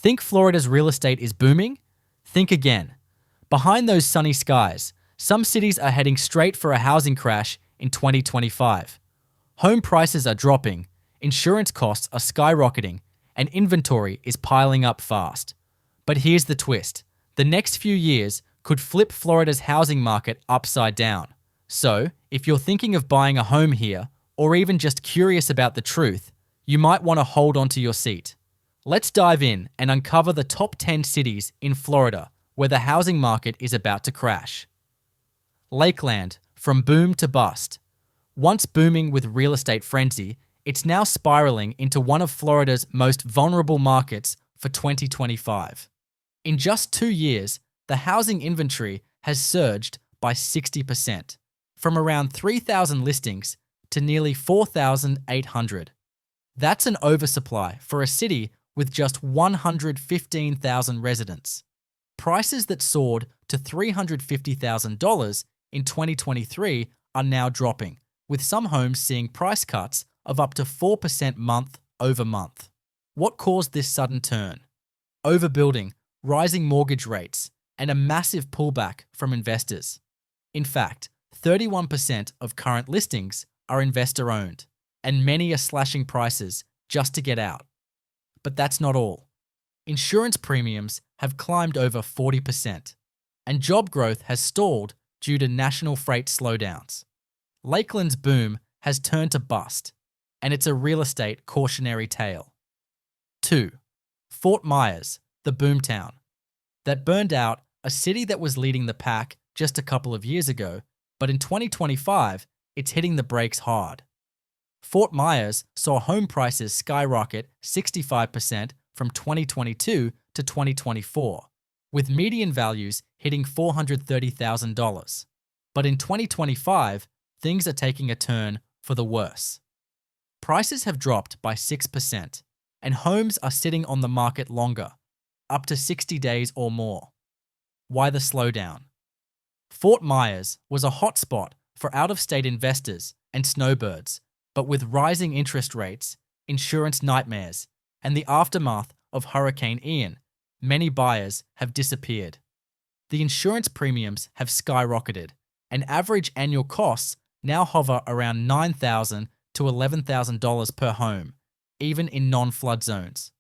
Think Florida's real estate is booming? Think again. Behind those sunny skies, some cities are heading straight for a housing crash in 2025. Home prices are dropping, insurance costs are skyrocketing, and inventory is piling up fast. But here's the twist. The next few years could flip Florida's housing market upside down. So, if you're thinking of buying a home here, or even just curious about the truth, you might want to hold onto your seat. Let's dive in and uncover the top 10 cities in Florida where the housing market is about to crash. Lakeland, from boom to bust. Once booming with real estate frenzy, it's now spiraling into one of Florida's most vulnerable markets for 2025. In just 2 years, the housing inventory has surged by 60%, from around 3,000 listings to nearly 4,800. That's an oversupply for a city with just 115,000 residents. Prices that soared to $350,000 in 2023 are now dropping, with some homes seeing price cuts of up to 4% month over month. What caused this sudden turn? Overbuilding, rising mortgage rates, and a massive pullback from investors. In fact, 31% of current listings are investor-owned, and many are slashing prices just to get out. But that's not all. Insurance premiums have climbed over 40%, and job growth has stalled due to national freight slowdowns. Lakeland's boom has turned to bust, and it's a real estate cautionary tale. 2. Fort Myers, the boomtown. That burned out a city that was leading the pack just a couple of years ago, but in 2025, it's hitting the brakes hard. Fort Myers saw home prices skyrocket 65% from 2022 to 2024, with median values hitting $430,000. But in 2025, things are taking a turn for the worse. Prices have dropped by 6%, and homes are sitting on the market longer, up to 60 days or more. Why the slowdown? Fort Myers was a hotspot for out-of-state investors and snowbirds, but with rising interest rates, insurance nightmares, and the aftermath of Hurricane Ian, many buyers have disappeared. The insurance premiums have skyrocketed, and average annual costs now hover around $9,000 to $11,000 per home, even in non-flood zones.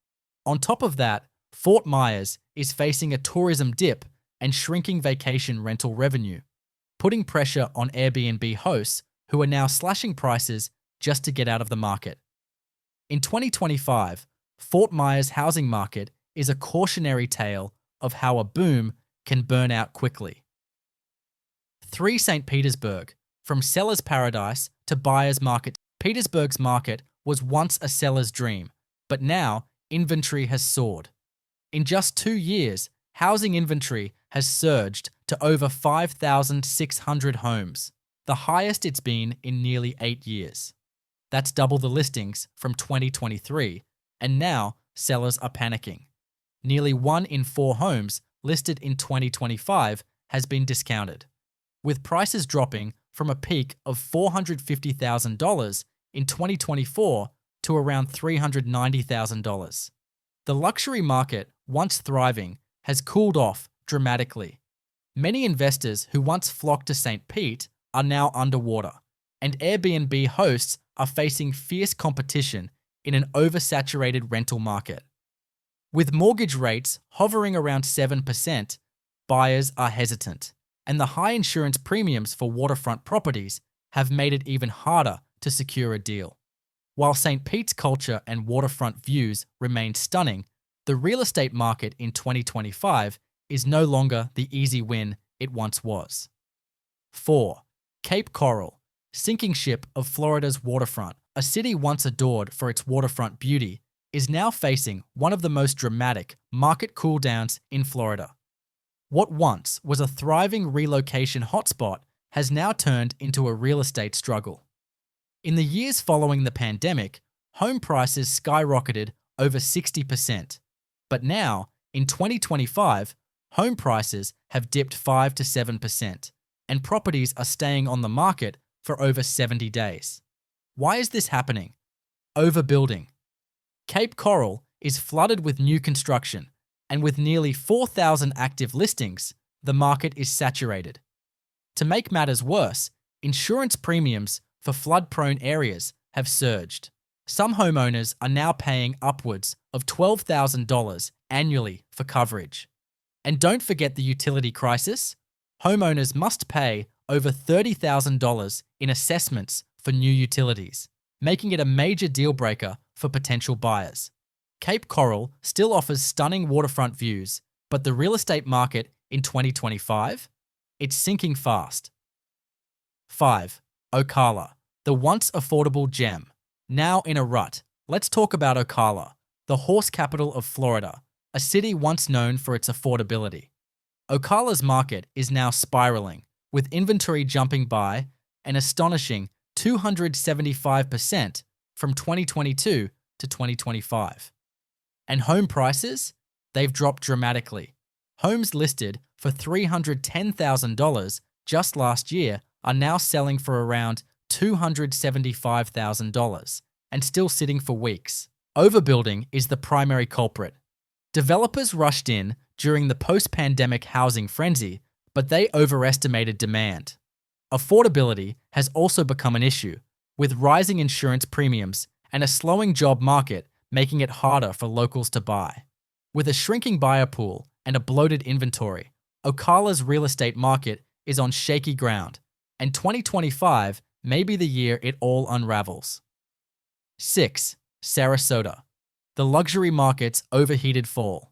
On top of that, Fort Myers is facing a tourism dip and shrinking vacation rental revenue, putting pressure on Airbnb hosts who are now slashing prices just to get out of the market. In 2025, Fort Myers' housing market is a cautionary tale of how a boom can burn out quickly. 3. St. Petersburg, from seller's paradise to buyer's market. Petersburg's market was once a seller's dream, but now inventory has soared. In just 2 years, housing inventory has surged to over 5,600 homes, the highest it's been in nearly 8 years. That's double the listings from 2023, and now sellers are panicking. Nearly 1 in 4 homes listed in 2025 has been discounted, with prices dropping from a peak of $450,000 in 2024 to around $390,000. The luxury market, once thriving, has cooled off dramatically. Many investors who once flocked to St. Pete are now underwater, and Airbnb hosts are facing fierce competition in an oversaturated rental market. With mortgage rates hovering around 7%, buyers are hesitant, and the high insurance premiums for waterfront properties have made it even harder to secure a deal. While St. Pete's culture and waterfront views remain stunning, the real estate market in 2025 is no longer the easy win it once was. 4. Cape Coral, sinking ship of Florida's waterfront. A city once adored for its waterfront beauty is now facing one of the most dramatic market cooldowns in Florida. What once was a thriving relocation hotspot has now turned into a real estate struggle. In the years following the pandemic, home prices skyrocketed over 60%, but now, in 2025, home prices have dipped 5 to 7%, and properties are staying on the market for over 70 days. Why is this happening? Overbuilding. Cape Coral is flooded with new construction, and with nearly 4,000 active listings, the market is saturated. To make matters worse, insurance premiums for flood-prone areas have surged. Some homeowners are now paying upwards of $12,000 annually for coverage. And don't forget the utility crisis. Homeowners must pay over $30,000 in assessments for new utilities, making it a major deal breaker for potential buyers. Cape Coral still offers stunning waterfront views, but the real estate market in 2025? It's sinking fast. 5. Ocala, the once affordable gem. Now in a rut, let's talk about Ocala, the horse capital of Florida, a city once known for its affordability. Ocala's market is now spiraling, with inventory jumping by an astonishing 275% from 2022 to 2025. And home prices? They've dropped dramatically. Homes listed for $310,000 just last year are now selling for around $275,000 and still sitting for weeks. Overbuilding is the primary culprit. Developers rushed in during the post-pandemic housing frenzy, but they overestimated demand. Affordability has also become an issue, with rising insurance premiums and a slowing job market making it harder for locals to buy. With a shrinking buyer pool and a bloated inventory, Ocala's real estate market is on shaky ground, and 2025 may be the year it all unravels. 6. Sarasota, the luxury market's overheated fall.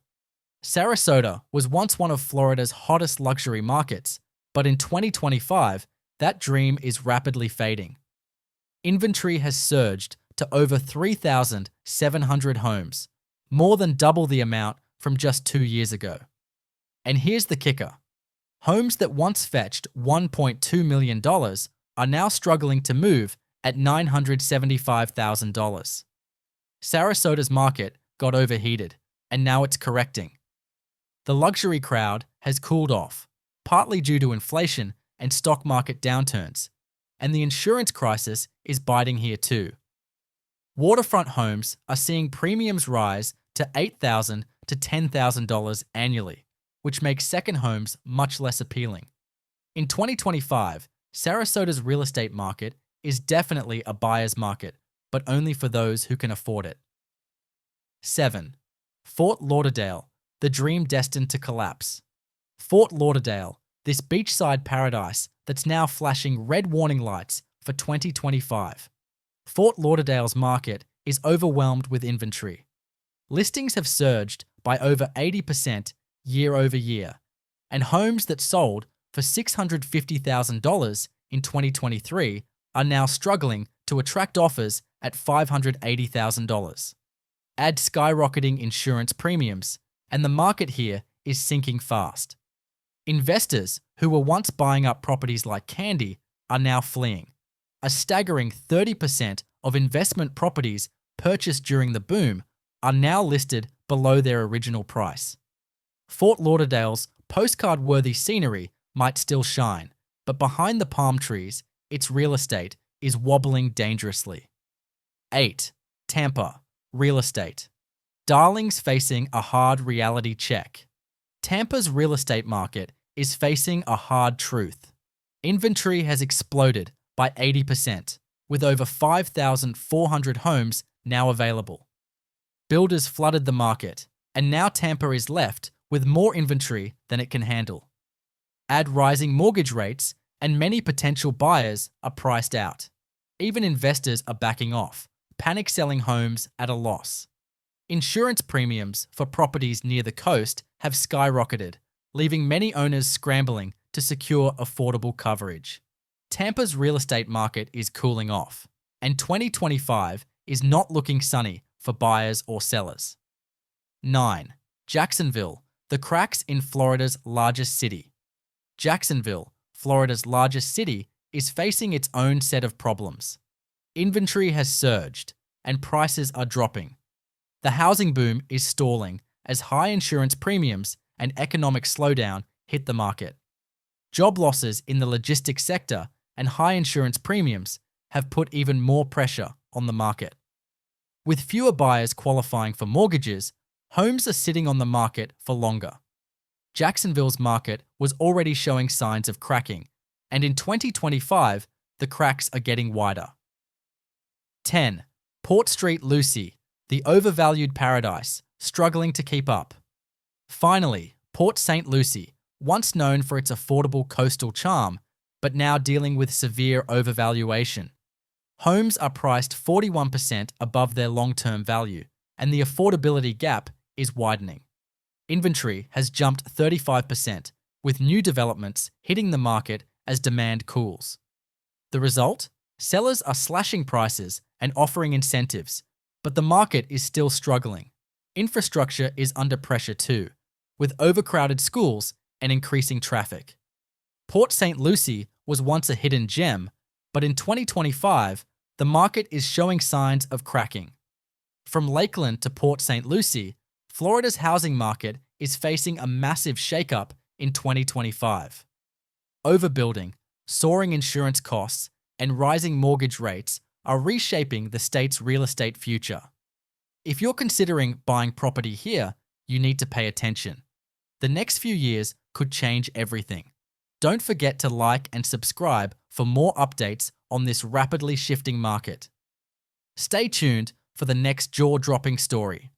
Sarasota was once one of Florida's hottest luxury markets, but in 2025, that dream is rapidly fading. Inventory has surged to over 3,700 homes, more than double the amount from just 2 years ago. And here's the kicker. Homes that once fetched $1.2 million are now struggling to move at $975,000. Sarasota's market got overheated, and now it's correcting. The luxury crowd has cooled off, partly due to inflation and stock market downturns, and the insurance crisis is biting here too. Waterfront homes are seeing premiums rise to $8,000 to $10,000 annually, which makes second homes much less appealing. In 2025, Sarasota's real estate market is definitely a buyer's market, but only for those who can afford it. 7. Fort Lauderdale, the dream destined to collapse. Fort Lauderdale, this beachside paradise that's now flashing red warning lights for 2025. Fort Lauderdale's market is overwhelmed with inventory. Listings have surged by over 80% year over year, and homes that sold for $650,000 in 2023 are now struggling to attract offers at $580,000. Add skyrocketing insurance premiums, and the market here is sinking fast. Investors who were once buying up properties like candy are now fleeing. A staggering 30% of investment properties purchased during the boom are now listed below their original price. Fort Lauderdale's postcard-worthy scenery might still shine, but behind the palm trees, its real estate is wobbling dangerously. 8. Tampa, real estate. Darlings facing a hard reality check. Tampa's real estate market is facing a hard truth. Inventory has exploded by 80%, with over 5,400 homes now available. Builders flooded the market, and now Tampa is left with more inventory than it can handle. Add rising mortgage rates, and many potential buyers are priced out. Even investors are backing off, panic selling homes at a loss. Insurance premiums for properties near the coast have skyrocketed, leaving many owners scrambling to secure affordable coverage. Tampa's real estate market is cooling off, and 2025 is not looking sunny for buyers or sellers. 9. Jacksonville, the cracks in Florida's largest city. Jacksonville, Florida's largest city, is facing its own set of problems. Inventory has surged, and prices are dropping. The housing boom is stalling as high insurance premiums and economic slowdown hit the market. Job losses in the logistics sector and high insurance premiums have put even more pressure on the market. With fewer buyers qualifying for mortgages, homes are sitting on the market for longer. Jacksonville's market was already showing signs of cracking, and in 2025, the cracks are getting wider. 10. Port St. Lucie, the overvalued paradise, struggling to keep up. Finally, Port St. Lucie, once known for its affordable coastal charm, but now dealing with severe overvaluation. Homes are priced 41% above their long-term value, and the affordability gap is widening. Inventory has jumped 35%, with new developments hitting the market as demand cools. The result? Sellers are slashing prices and offering incentives, but the market is still struggling. Infrastructure is under pressure too, with overcrowded schools and increasing traffic. Port St. Lucie was once a hidden gem, but in 2025, the market is showing signs of cracking. From Lakeland to Port St. Lucie, Florida's housing market is facing a massive shakeup in 2025. Overbuilding, soaring insurance costs, and rising mortgage rates are reshaping the state's real estate future. If you're considering buying property here, you need to pay attention. The next few years could change everything. Don't forget to like and subscribe for more updates on this rapidly shifting market. Stay tuned for the next jaw-dropping story.